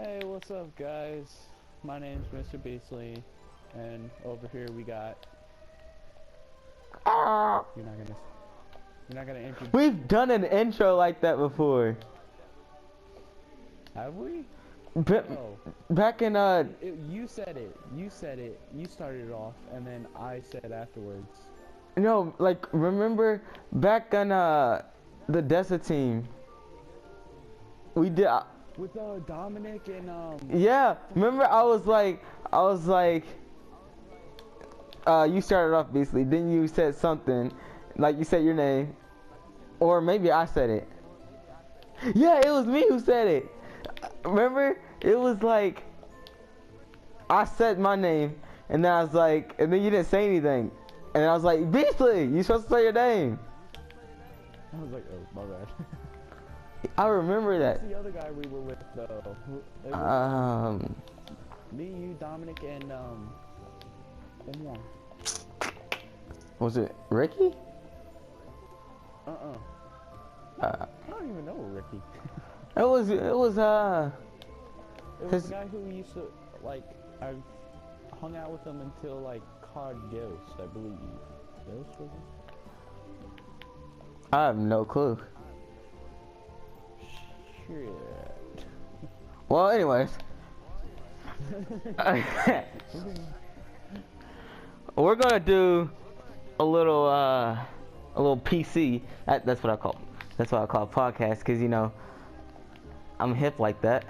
Hey, what's up, guys? My name's Mr. Beasley, and over here we got. You're not gonna. You're not gonna introduce. We've done an intro like that before. Have we? Ba- Oh, Back in you said it. You said it. You started it off, and then I said afterwards. no, like remember back on the Dessa team. We did. With Dominic and Yeah, remember I was like, you started off basically. Then you said something, like you said your name, or maybe I said it. Yeah, it was me who said it. Remember? It was like I said my name, and then I was like, and then you didn't say anything, and I was like, Beasley, you supposed to say your name. I was like, oh, my bad. I remember Who's that. the other guy we were with though? It was Um, me, you, Dominic, and one more. was it Ricky? Uh-uh. Uh, I don't even know Ricky. it was It was his- the guy who we used to, like, I hung out with him until, like, COD Ghost, I believe. Ghost was it? I have no clue. Shit. Well, anyways, we're gonna do a little PC. That's what I call. That's what I call a podcast, cause you know I'm hip like that.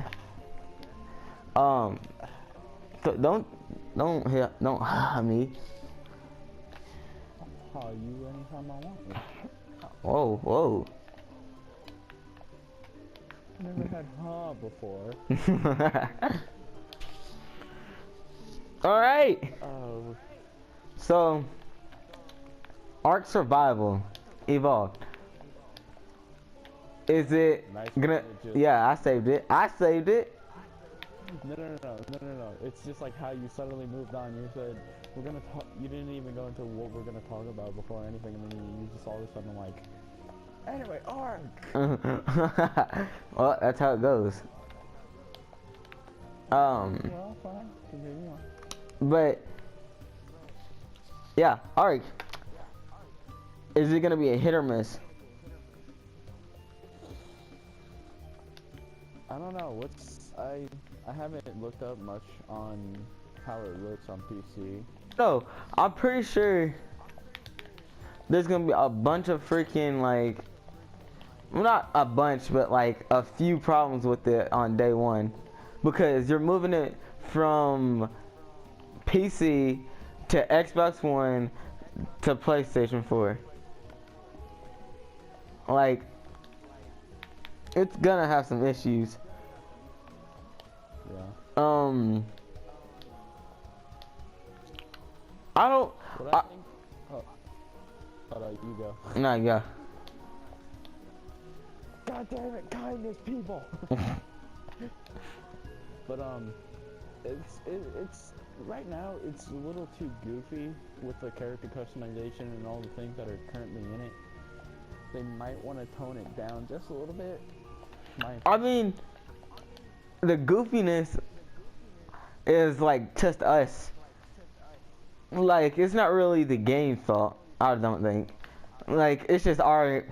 So don't hit me. I'll call you anytime I want you. Whoa. I never had before. All right. Oh. So, Ark Survival Evolved. Is it Nice gonna? just- Yeah, I saved it. No. It's just like how you suddenly moved on. You said, we're gonna talk. You didn't even go into what we're gonna talk about before anything, and then you just all of a sudden, like, anyway, Ark! Well, that's how it goes. Well, fine. Continue on. But yeah, Ark. Is it gonna be a hit or miss? I don't know. I haven't looked up much on how it looks on PC. No, I'm pretty sure there's gonna be a bunch of freaking like, well, not a bunch, but like a few problems with it on day one, because you're moving it from PC to Xbox One to PlayStation 4. Like, it's gonna have some issues. Yeah. I don't. But I think. Oh. Hold on, you go. Nah, yeah. God damn it, kindness, people. But it's right now it's a little too goofy with the character customization and all the things that are currently in it. They might want to tone it down just a little bit. I mean, the goofiness is like just us. Like, it's not really the game's fault, I don't think. Like, it's just our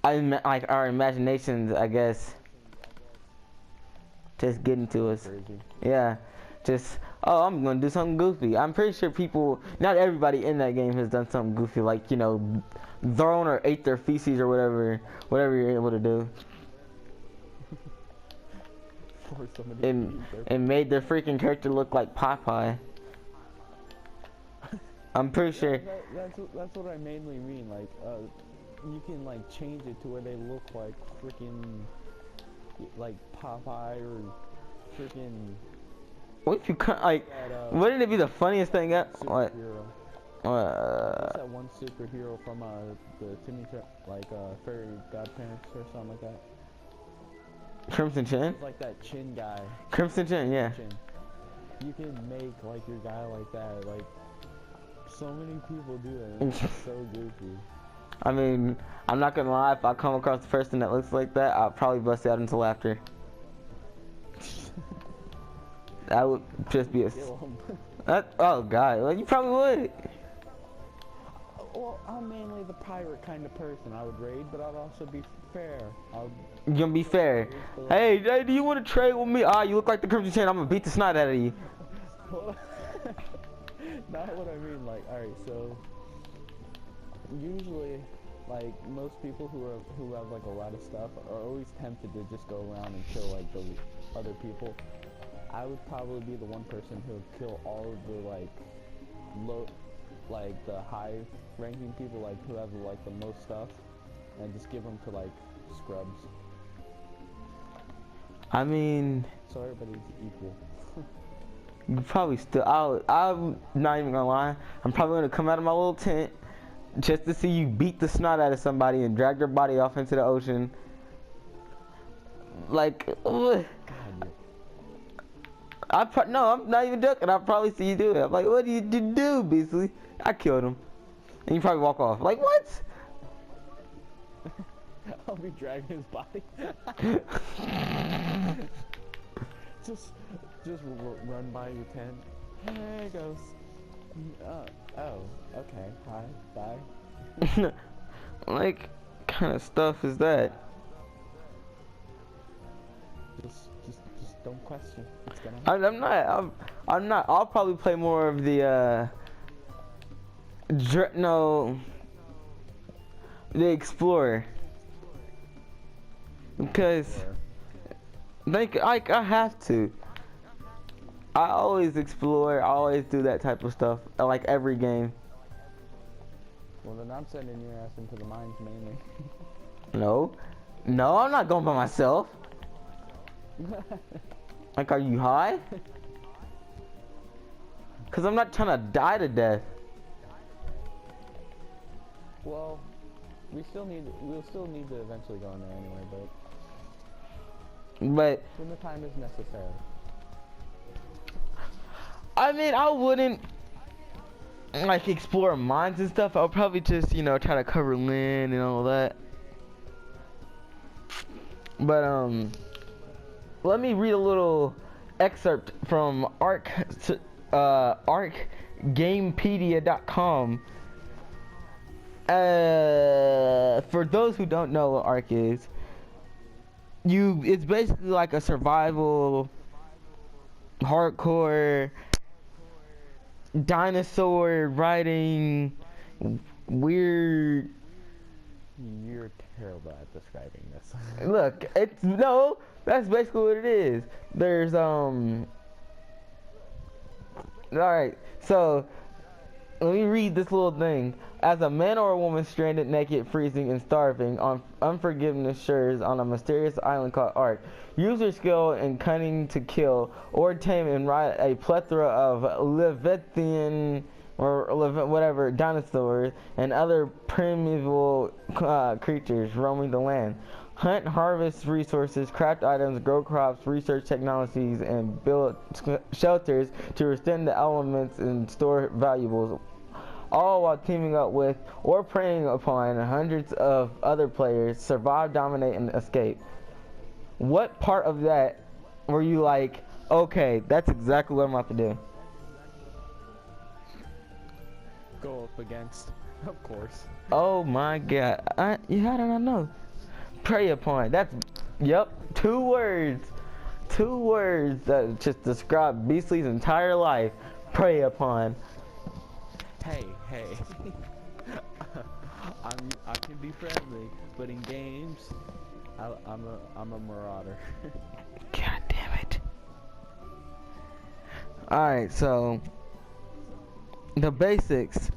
imaginations, I guess, just getting to us. Crazy. Yeah, just, oh, I'm gonna do something goofy. I'm pretty sure people, not everybody in that game has done something goofy, like, you know, thrown or ate their feces or whatever you're able to do. For somebody to eat their- And made their freaking character look like Popeye. I'm pretty sure. That's what I mainly mean. Like, you can like change it to where they look like freaking like Popeye or freaking. What if you cut like? That, Wouldn't it be the funniest thing? What? Superhero. What's that one superhero from the fairy godparents or something like that? Crimson Chin? It's like that Chin guy. Crimson Chin, yeah. Chin. You can make like your guy like that. Like, so many people do that. And it's so goofy. I mean, I'm not gonna lie. If I come across a person that looks like that, I'll probably bust out into laughter. That would just be a. Kill him. Oh god, well, you probably would. Well, I'm mainly the pirate kind of person. I would raid, but I'd also be fair. You gonna be fair. Hey, do you want to trade with me? Ah, you look like the Crimson Chain. I'm gonna beat the snot out of you. Not what I mean. Like, all right, so usually, like most people who have like a lot of stuff are always tempted to just go around and kill like the other people. I would probably be the one person who would kill all of the the high ranking people, like who have like the most stuff, and just give them to like scrubs. I mean, so everybody's equal. you probably still. I'm not even gonna lie. I'm probably gonna come out of my little tent just to see you beat the snot out of somebody and drag their body off into the ocean. Like, ugh. No, I'm not even joking. I'll probably see you do it. I'm like, what do you do, Beasley? I killed him. And you probably walk off. Like, what? I'll be dragging his body. just run by your tent. Hey, ghost. Oh, okay. Hi, bye. Like, kind of stuff is that? Just don't question. It's gonna happen. I'm not. I'll probably play more of the the Explorer. Because I have to. I always explore. I always do that type of stuff. I like every game. Well, then I'm sending your ass into the mines mainly. No, I'm not going by myself. Like, are you high? Cause I'm not trying to die to death. Well, we'll still need to eventually go in there anyway, but when the time is necessary. I mean, I wouldn't like explore mines and stuff. I'll probably just, try to cover land and all that. But let me read a little excerpt from ArcGamepedia.com. For those who don't know what Ark is, it's basically like a survival, hardcore, dinosaur riding, weird. You're terrible at describing this. Look, that's basically what it is. There's alright, so let me read this little thing. As a man or a woman stranded, naked, freezing, and starving on unforgiveness shores on a mysterious island called Ark, use your skill and cunning to kill or tame and ride a plethora of Leviathan or whatever dinosaurs and other primeval creatures roaming the land. Hunt, harvest resources, craft items, grow crops, research technologies, and build shelters to withstand the elements and store valuables, all while teaming up with or preying upon hundreds of other players. Survive, dominate, and escape. What part of that were you like, okay, that's exactly what I'm about to do? Go up against, of course. Oh my god. How did I know? Prey upon. That's, yep, 2 words. 2 words that just describe Beastly's entire life. Prey upon. Hey. I can be friendly, but in games, I'm a marauder. God damn it. Alright, so the basics.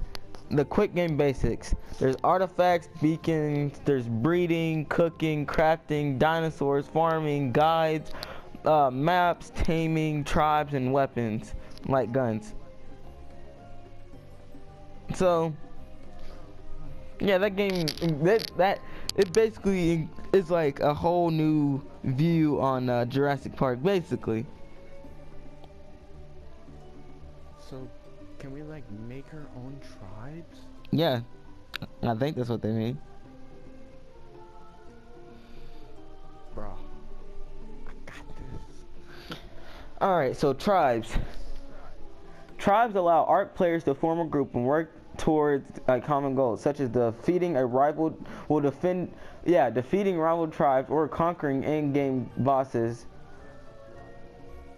The quick game basics. There's artifacts, beacons, there's breeding, cooking, crafting, dinosaurs, farming, guides, maps, taming, tribes, and weapons, like guns. So, yeah, that game, it basically is like a whole new view on Jurassic Park, basically. So, can we like make our own tribes? Yeah, I think that's what they mean. Bro, I got this. Alright, so tribes. Tribes allow ARK players to form a group and work towards a common goal, such as defeating a rival, defeating rival tribes or conquering in-game bosses.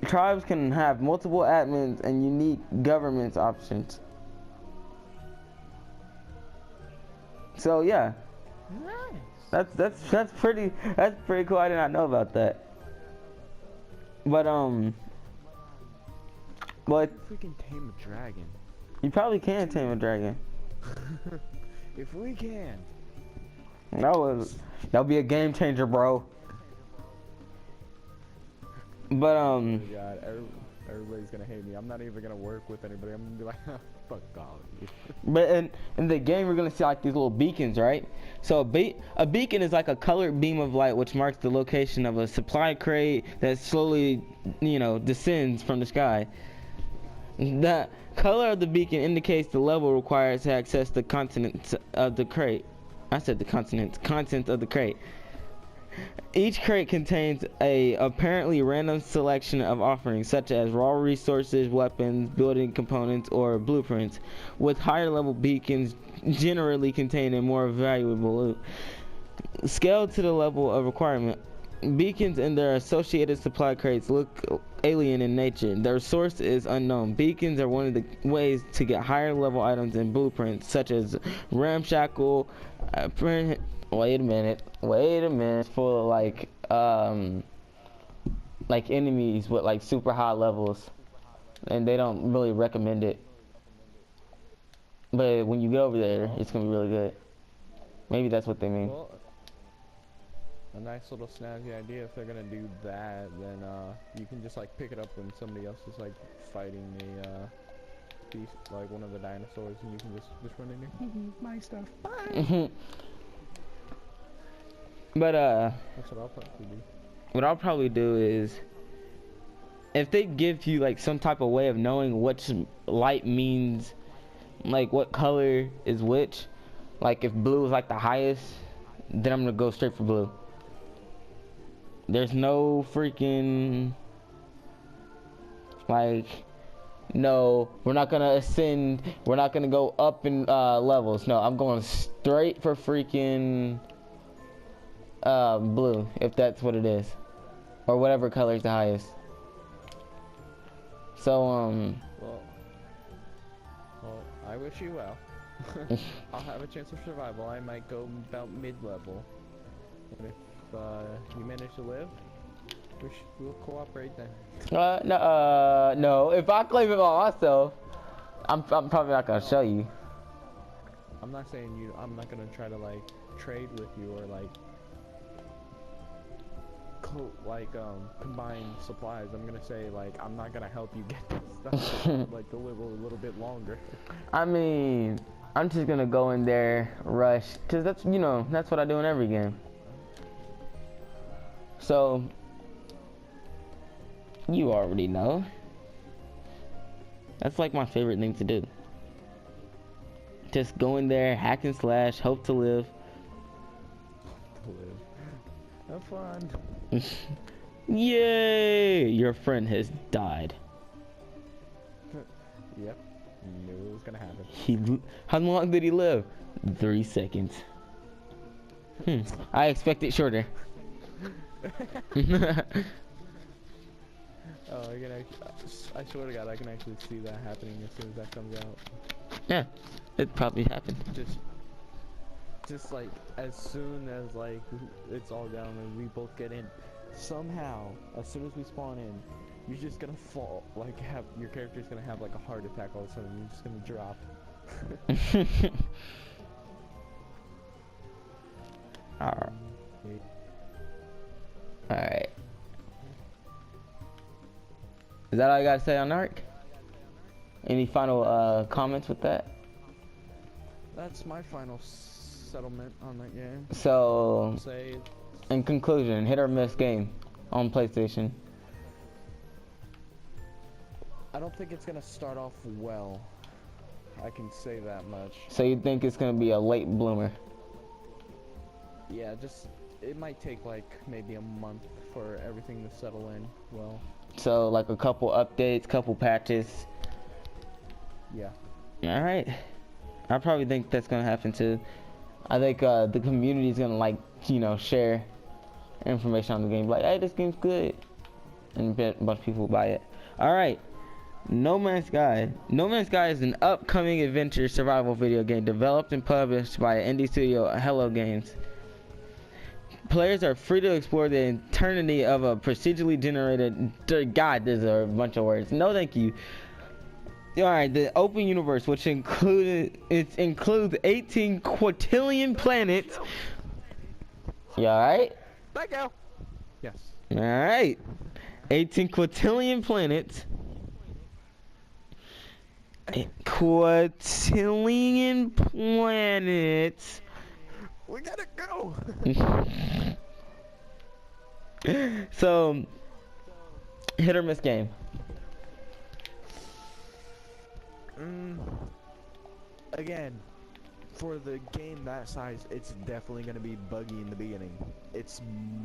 Tribes can have multiple admins and unique governance options. So yeah, Nice. that's pretty cool. I did not know about that. But Freaking tame a dragon. you probably can tame a dragon. If we can. That'll be a game changer, bro. But Oh my god, everybody's gonna hate me. I'm not even gonna work with anybody. I'm gonna be like, fuck all of you. But in the game, we're gonna see like these little beacons, right? So a beacon is like a colored beam of light which marks the location of a supply crate that slowly, descends from the sky. The color of the beacon indicates the level required to access the contents of the crate. I said the contents of the crate. Each crate contains a apparently random selection of offerings such as raw resources, weapons, building components, or blueprints, with higher level beacons generally containing more valuable loot. Scaled to the level of requirement, beacons and their associated supply crates look alien in nature. Their source is unknown. Beacons are one of the ways to get higher level items and blueprints such as ramshackle, Wait a minute. Full of like enemies with like super high levels, and they don't really recommend it. But when you get over there, it's gonna be really good. Maybe that's what they mean. Well, a nice little snazzy idea. If they're gonna do that, then you can just like pick it up when somebody else is like fighting a beast, like one of the dinosaurs, and you can just run in there. My stuff. Bye. But That's what I'll probably do. what I'll probably do is, if they give you like some type of way of knowing which light means, like what color is which, like if blue is like the highest, then I'm gonna go straight for blue. There's no freaking like, no, we're not gonna ascend, we're not gonna go up in levels. No, I'm going straight for freaking blue, if that's what it is, or whatever color is the highest. So Well, I wish you well. I'll have a chance of survival. I might go about mid-level, and if you manage to live, we'll cooperate then. no, if I claim it by myself, I'm probably not gonna show you. I'm not saying you. I'm not gonna try to like trade with you or like combine supplies. I'm gonna say like I'm not gonna help you get this stuff like to live a little bit longer. I mean, I'm just gonna go in there, rush, cause that's that's what I do in every game. So you already know. That's like my favorite thing to do. Just go in there, hack and slash, hope to live. Have fun. Yay! Your friend has died. Yep. Knew it was gonna happen. How long did he live? 3 seconds. I expected shorter. Oh, I swear to God, I can actually see that happening as soon as that comes out. Yeah, it probably happened. Just like as soon as like it's all down and we both get in, somehow as soon as we spawn in, you're just gonna fall. Like your character's gonna have like a heart attack all of a sudden. You're just gonna drop. Alright. Is that all you gotta say on ARK? Any final comments with that? That's my final settlement on that game. So, Say, in conclusion, hit or miss game on PlayStation. I don't think it's gonna start off well. I can say that much. So you think it's gonna be a late bloomer? Yeah, it might take like maybe a month for everything to settle in. Well, So like a couple updates, couple patches. Yeah. All right. I probably think that's gonna happen too. I think the community is gonna like, you know, share information on the game, like, hey, this game's good, and a bunch of people buy it. All right. No Man's Sky. No Man's Sky is an upcoming adventure survival video game developed and published by indie studio Hello Games. Players are free to explore the eternity of a procedurally generated. God, there's a bunch of words. No, thank you. All right, the open universe, which includes 18 quintillion planets. You all right? Let go. Yes. All right, 18 quintillion planets. Quintillion planets. We gotta go. So, hit or miss game. Again, for the game that size, it's definitely gonna be buggy in the beginning. It's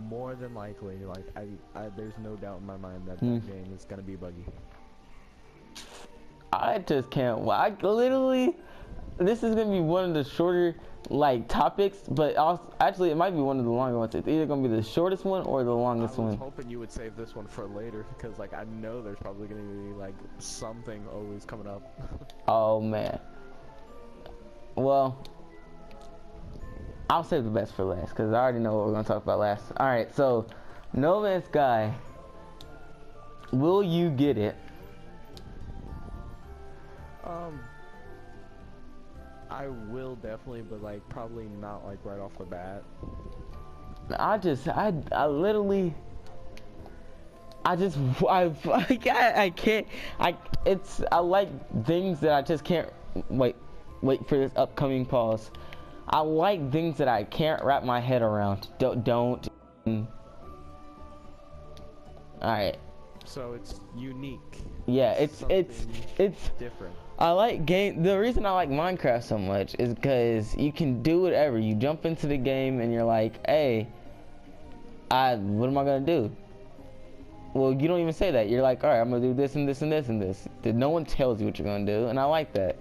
more than likely. Like there's no doubt in my mind that that game is gonna be buggy. I just can't. I literally, this is gonna be one of the shorter like topics, but also actually it might be one of the longer ones. It's either gonna be the shortest one or the longest one. I was hoping you would save this one for later because like I know there's probably gonna be like something always coming up. Oh man. Well, I'll save the best for last because I already know what we're gonna talk about last. All right, so No Man's Sky. Will you get it? I will definitely, but like probably not like right off the bat. I literally, I can't, I like things that I just can't, wait for this upcoming pause. I like things that I can't wrap my head around. Don't. Alright. So it's unique. Yeah, it's different. I like the reason I like Minecraft so much is because you can do whatever. You jump into the game and you're like, hey, what am I gonna do? Well, you don't even say that. You're like, all right, I'm gonna do this and this and this and this. No one tells you what you're gonna do, and I like that.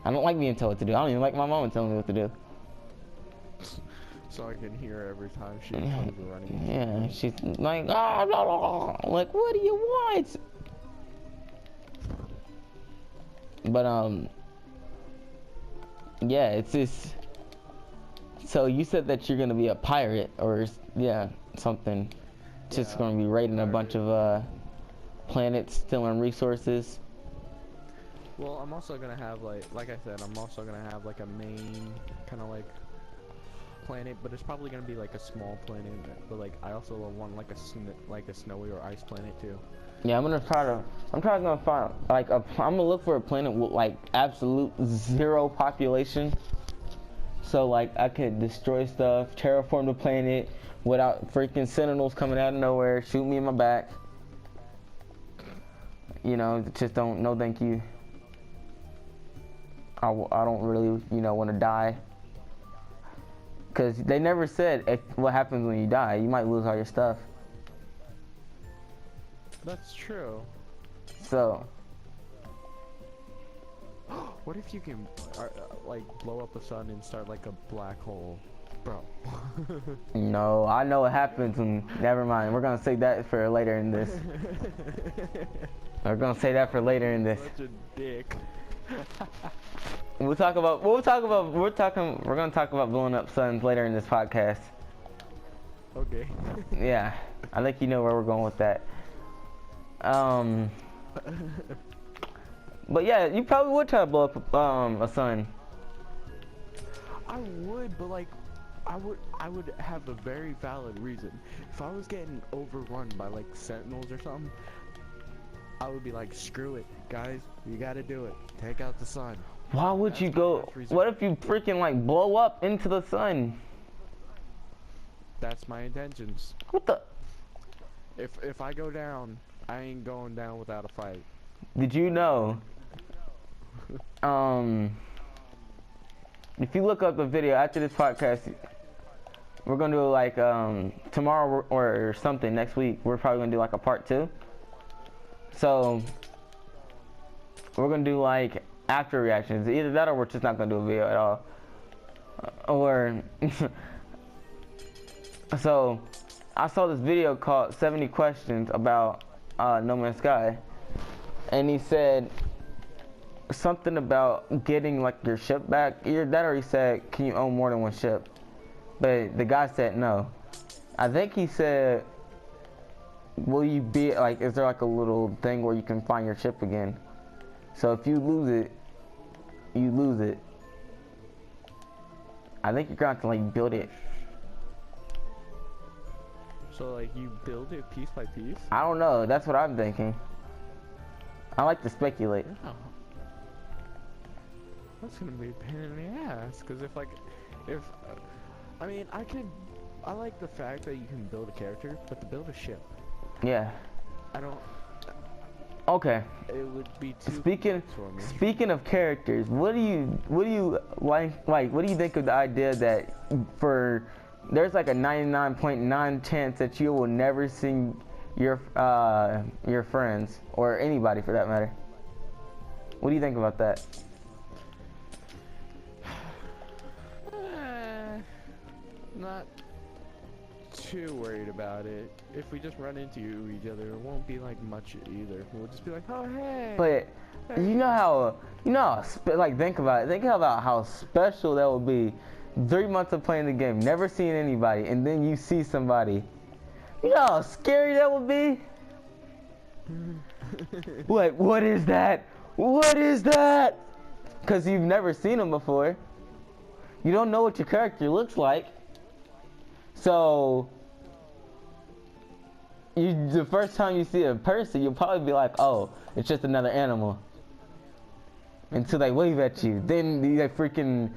I don't like being told what to do. I don't even like my mom telling me what to do. So I can hear her every time she comes running. Yeah, she's like, ah, blah, blah, blah. Like, what do you want? But yeah, it's just. So you said that you're gonna be a pirate, or something. Just gonna be raiding a bunch of planets, stealing resources. Well, I'm also gonna have like I said, I'm also gonna have like a main kind of like planet, but it's probably gonna be like a small planet. But like I also want like a snowy or ice planet too. Yeah, I'm gonna find like I'm gonna look for a planet with like absolute zero population. So like I could destroy stuff, terraform the planet without freaking sentinels coming out of nowhere, shoot me in my back. You know, just don't. No, thank you. I don't really, want to die. Because they never said what happens when you die. You might lose all your stuff. That's true. So. What if you can, like, blow up the sun and start, like, a black hole? Bro. No, I know what happens when... Never mind. We're going to save that for later in this. We're going to save that for later in this. Such a dick. We're gonna talk about blowing up suns later in this podcast. Okay. Yeah, I think you know where we're going with that. But yeah, you probably would try to blow up a sun. I would, but like, I would have a very valid reason. If I was getting overrun by like sentinels or something, I would be like, screw it, guys, you gotta do it. Take out the sun. Why would you go? What if you freaking like blow up into the sun? That's my intentions. What the? If I go down, I ain't going down without a fight. Did you know? If you look up the video after this podcast, we're gonna do like tomorrow or something next week. We're probably gonna do like a part 2. So we're gonna do like after reactions. Either that or we're just not gonna do a video at all. Or so I saw this video called 70 Questions about No Man's Sky, and he said something about getting like your ship back. Either that or he said, can you own more than one ship? But the guy said no. I think he said, will you be like, is there like a little thing where you can find your ship again? So if you lose it, you lose it. I think you're gonna have to like build it. So like you build it piece by piece? I don't know. That's what I'm thinking. I like to speculate. Oh. That's gonna be a pain in the ass. Cause if I mean, I like the fact that you can build a character, but to build a ship, Yeah. I don't. Okay. It would be too Speaking complex for me. speaking of characters, what do you like what do you think of the idea that there's like a 99.9 chance that you will never see your friends or anybody for that matter? What do you think about that? Not too worried about it. If we just run into each other, it won't be like much either. We'll just be like, oh hey. But you know how like think about it. Think about how special that would be. 3 months of playing the game, never seeing anybody, and then you see somebody. You know how scary that would be? Like, what is that? What is that? Because you've never seen them before. You don't know what your character looks like. So, the first time you see a person, you'll probably be like, oh, it's just another animal. Until they wave at you. Then you like freaking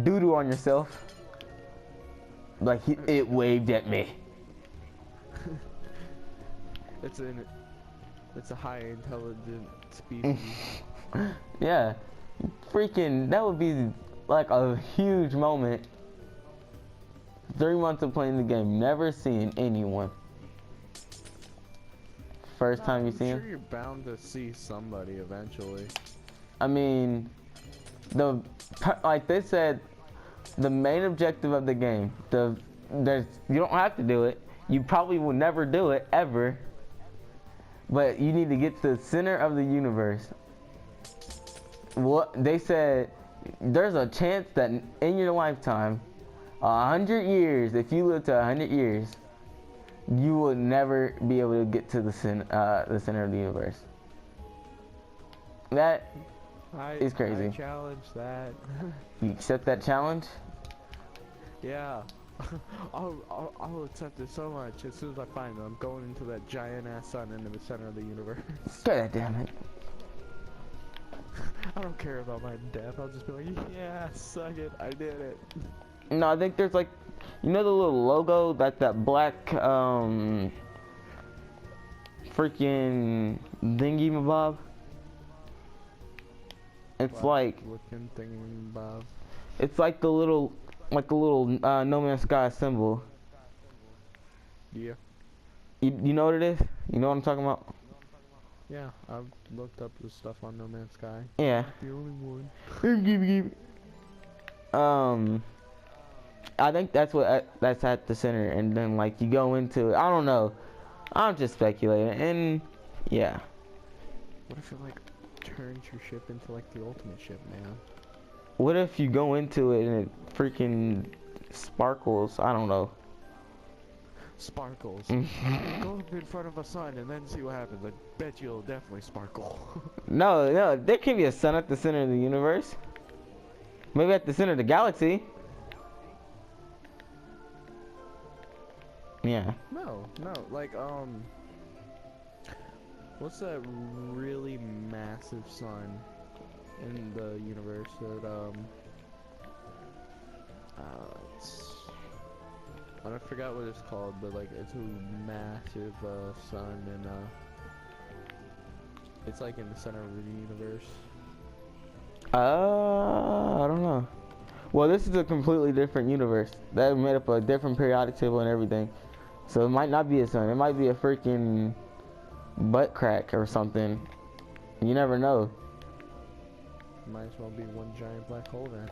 doo-doo on yourself. Like, it waved at me. It's a high intelligent species. Yeah. Freaking, that would be like a huge moment. 3 months of playing the game, never seeing anyone. First time you see him? I'm sure you're bound to see somebody eventually. I mean, like they said, the main objective of the game, you don't have to do it. You probably will never do it, ever. But you need to get to the center of the universe. What they said, there's a chance that in your lifetime, 100 years, if you live to 100 years, you will never be able to get to the center of the universe. That is crazy. I challenge that. You accept that challenge? Yeah. I'll accept it so much. As soon as I find them, I'm going into that giant ass sun into the center of the universe. God damn it. I don't care about my death. I'll just be like, yeah, suck it. I did it. No, I think there's like, you know the little logo, that black freaking thingy mabob? It's Black like looking thingy bob. it's like a little No Man's Sky symbol. Yeah. You know what it is? You know what I'm talking about? Yeah, I've looked up the stuff on No Man's Sky. Yeah. The only one. I think that's that's at the center, and then like you go into it. I don't know. I'm just speculating, and yeah. What if it like turns your ship into like the ultimate ship, man? What if you go into it and it freaking sparkles? I don't know. Sparkles. Go up in front of a sun and then see what happens. I bet you'll definitely sparkle. No, there can be a sun at the center of the universe. Maybe at the center of the galaxy. Yeah. No, like, what's that really massive sun in the universe that, I forgot what it's called, but like, it's a massive, sun, and, it's like in the center of the universe. I don't know. Well, this is a completely different universe that made up a different periodic table and everything. So it might not be a sun. It might be a freaking butt crack or something. You never know. Might as well be one giant black hole then.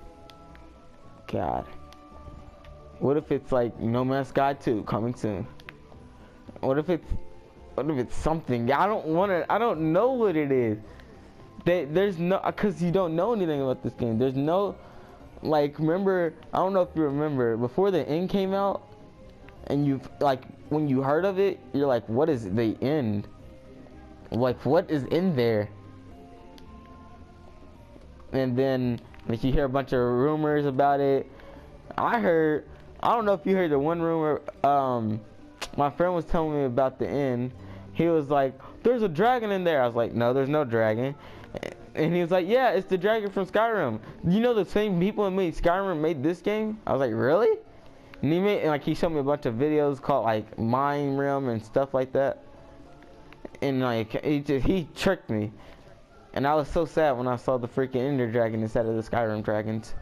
God. What if it's like No Man's Sky 2 coming soon? What if it's something? I don't know what it is. There's no, cause you don't know anything about this game. There's no, like, remember, I don't know if you remember, before the end came out, and you, like, when you heard of it, you're like, what is the end? Like, what is in there? And then, like, you hear a bunch of rumors about it. I don't know if you heard the one rumor, my friend was telling me about the end. He was like, there's a dragon in there. I was like, no, there's no dragon. And he was like, yeah, it's the dragon from Skyrim. You know the same people that made Skyrim made this game? I was like, really? And he showed me a bunch of videos called like Mind Realm and stuff like that. And like he tricked me. And I was so sad when I saw the freaking Ender Dragon instead of the Skyrim dragons.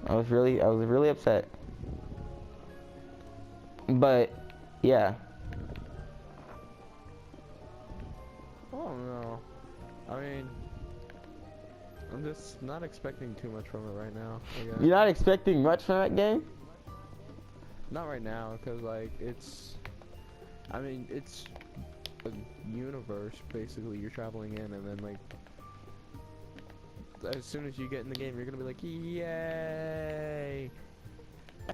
I was really upset. But yeah. Oh no. I mean, I'm just not expecting too much from it right now. You're not expecting much from that game? Not right now, cause like it's a universe basically you're traveling in, and then like as soon as you get in the game, you're gonna be like, yay!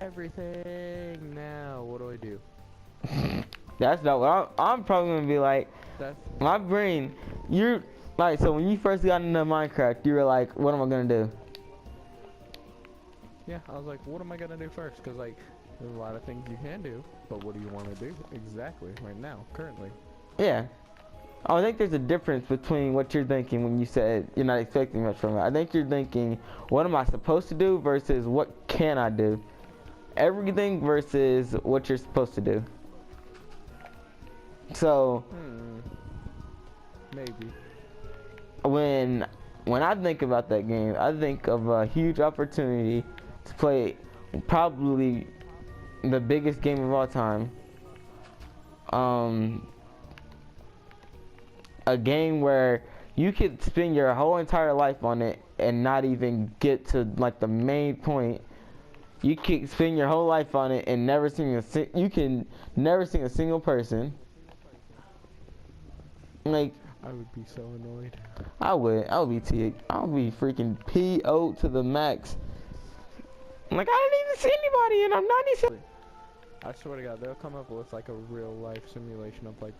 Everything now. What do I do? That's not what I'm probably gonna be like. That's my brain. You're like, so when you first got into Minecraft, you were like, what am I gonna do? Yeah, I was like, what am I gonna do first? Cause like there's a lot of things you can do, but what do you want to do exactly right now, currently? Yeah. I think there's a difference between what you're thinking when you said you're not expecting much from it. I think you're thinking, what am I supposed to do versus what can I do? Everything versus what you're supposed to do. So, maybe. When I think about that game, I think of a huge opportunity to play probably the biggest game of all time. A game where you could spend your whole entire life on it and not even get to like the main point. You can spend your whole life on it and never sing you can never sing a single person. Like, I would be so annoyed. I would be freaking PO to the max. Like, I didn't even see anybody and I'm not even. I swear to God, they'll come up with like a real life simulation of like,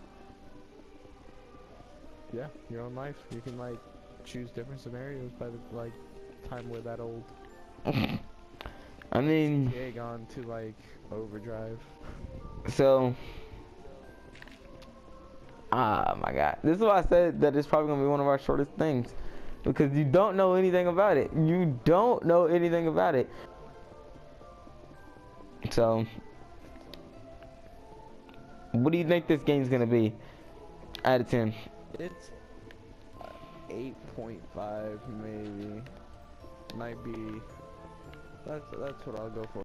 yeah, your own life. You can like choose different scenarios by the like time we're that old. I mean, yeah, gone to like overdrive. So, oh my God, this is why I said that it's probably gonna be one of our shortest things, because you don't know anything about it. You don't know anything about it. So, what do you think this game's gonna be out of 10? It's 8.5 maybe. Might be. That's what I'll go for.